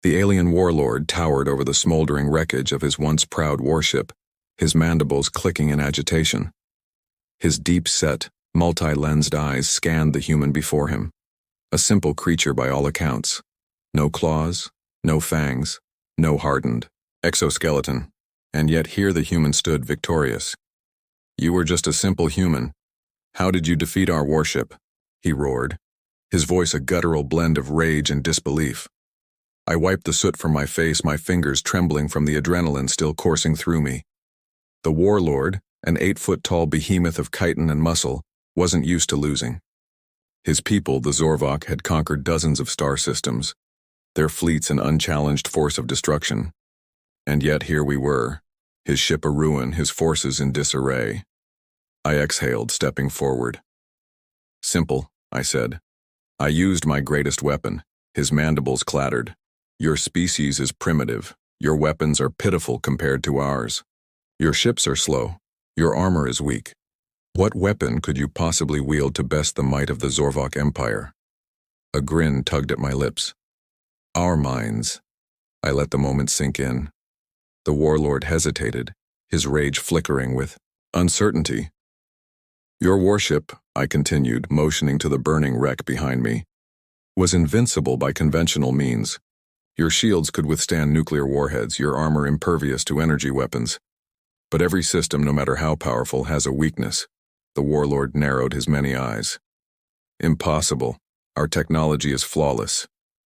The alien warlord towered over the smoldering wreckage of his once proud warship, his mandibles clicking in agitation. His deep-set, multi-lensed eyes scanned the human before him. A simple creature by all accounts. No claws, no fangs, no hardened exoskeleton. And yet here the human stood victorious. "You were just a simple human. How did you defeat our warship?" he roared, his voice a guttural blend of rage and disbelief. I wiped the soot from my face, my fingers trembling from the adrenaline still coursing through me. The warlord, an 8-foot-tall behemoth of chitin and muscle, wasn't used to losing. His people, the Zorvok, had conquered dozens of star systems, their fleets an unchallenged force of destruction. And yet here we were, his ship a ruin, his forces in disarray. I exhaled, stepping forward. "Simple," I said. I used my greatest weapon. His mandibles clattered. "Your species is primitive. Your weapons are pitiful compared to ours. Your ships are slow. Your armor is weak. What weapon could you possibly wield to best the might of the Zorvok Empire?" A grin tugged at my lips. "Our minds." I let the moment sink in. The warlord hesitated, his rage flickering with uncertainty. "Your warship," I continued, motioning to the burning wreck behind me, "was invincible by conventional means. Your shields could withstand nuclear warheads, your armor impervious to energy weapons. But every system, no matter how powerful, has a weakness." The warlord narrowed his many eyes. "Impossible. Our technology is flawless."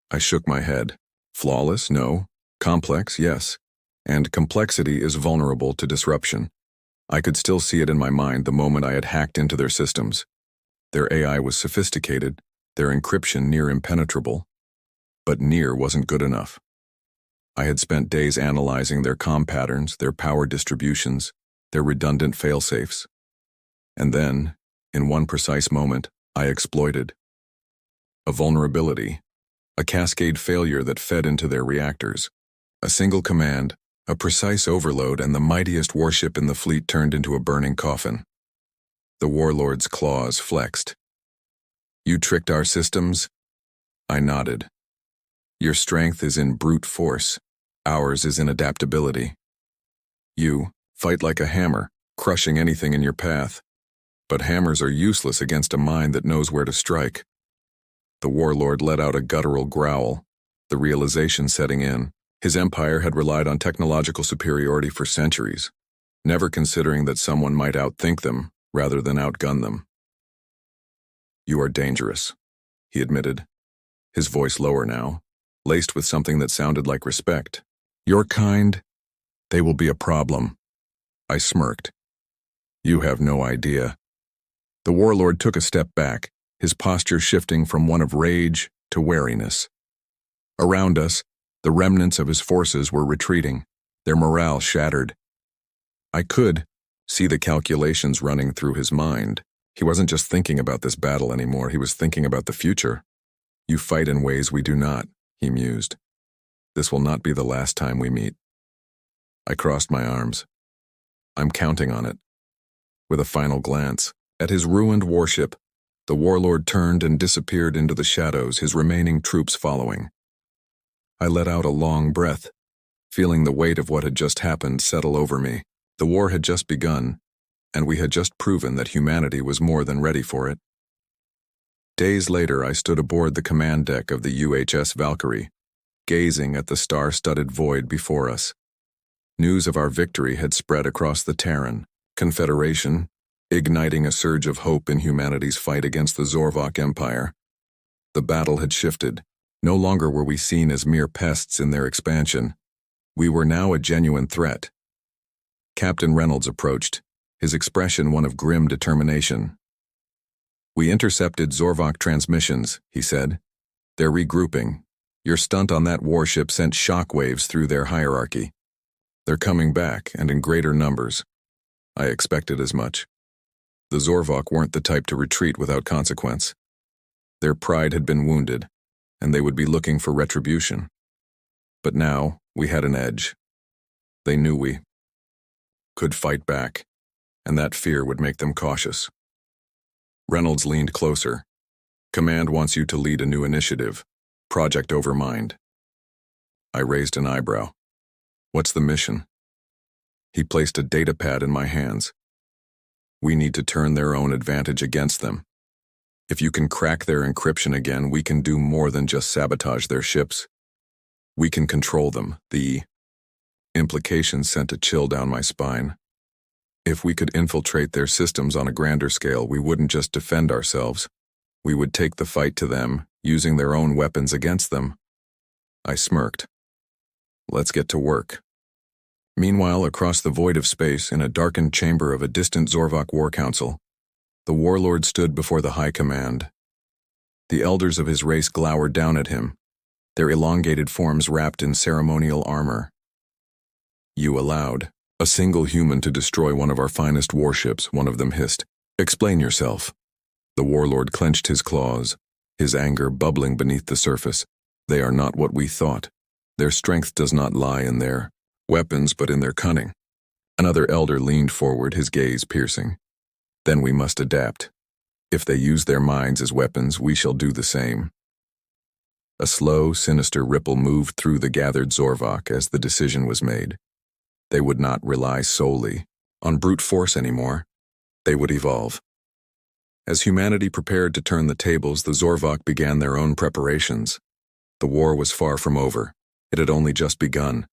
I shook my head. Flawless? No. Complex? Yes. And complexity is vulnerable to disruption. I could still see it in my mind the moment I had hacked into their systems. Their AI was sophisticated, their encryption near impenetrable. But near wasn't good enough. I had spent days analyzing their comm patterns, their power distributions, their redundant failsafes. And then, in one precise moment, I exploited a vulnerability, a cascade failure that fed into their reactors. A single command, a precise overload, and the mightiest warship in the fleet turned into a burning coffin. The warlord's claws flexed. "You tricked our systems?" I nodded. "Your strength is in brute force. Ours is in adaptability. You fight like a hammer, crushing anything in your path. But hammers are useless against a mind that knows where to strike." The warlord let out a guttural growl, the realization setting in. His empire had relied on technological superiority for centuries, never considering that someone might outthink them rather than outgun them. "You are dangerous," he admitted, his voice lower now, laced with something that sounded like respect. "Your kind, they will be a problem." I smirked. "You have no idea." The warlord took a step back, his posture shifting from one of rage to wariness. Around us, the remnants of his forces were retreating, their morale shattered. I could see the calculations running through his mind. He wasn't just thinking about this battle anymore, he was thinking about the future. "You fight in ways we do not," he mused. "This will not be the last time we meet." I crossed my arms. "I'm counting on it." With a final glance at his ruined warship, the warlord turned and disappeared into the shadows, his remaining troops following. I let out a long breath, feeling the weight of what had just happened settle over me. The war had just begun, and we had just proven that humanity was more than ready for it. Days later, I stood aboard the command deck of the UHS Valkyrie, gazing at the star-studded void before us. News of our victory had spread across the Terran Confederation, igniting a surge of hope in humanity's fight against the Zorvok Empire. The battle had shifted. No longer were we seen as mere pests in their expansion. We were now a genuine threat. Captain Reynolds approached, his expression one of grim determination. "We intercepted Zorvok transmissions," he said. "They're regrouping. Your stunt on that warship sent shockwaves through their hierarchy. They're coming back, and in greater numbers." I expected as much. The Zorvok weren't the type to retreat without consequence. Their pride had been wounded, and they would be looking for retribution. But now, we had an edge. They knew we could fight back, and that fear would make them cautious. Reynolds leaned closer. "Command wants you to lead a new initiative, Project Overmind." I raised an eyebrow. What's the mission? He placed a data pad in my hands. We need to turn their own advantage against them. If you can crack their encryption again, we can do more than just sabotage their ships. We can control them. The implication sent a chill down my spine. If we could infiltrate their systems on a grander scale, we wouldn't just defend ourselves. We would take the fight to them, using their own weapons against them. I smirked. Let's get to work. Meanwhile, across the void of space, in a darkened chamber of a distant Zorvok war council, the Warlord stood before the High Command. The elders of his race glowered down at him, their elongated forms wrapped in ceremonial armor. You allowed a single human to destroy one of our finest warships, one of them hissed. Explain yourself. The Warlord clenched his claws, his anger bubbling beneath the surface. They are not what we thought. Their strength does not lie in their weapons, but in their cunning. Another elder leaned forward, his gaze piercing. Then we must adapt. If they use their minds as weapons, we shall do the same. A slow, sinister ripple moved through the gathered Zorvok as the decision was made. They would not rely solely on brute force anymore. They would evolve. As humanity prepared to turn the tables, the Zorvok began their own preparations. The war was far from over. It had only just begun.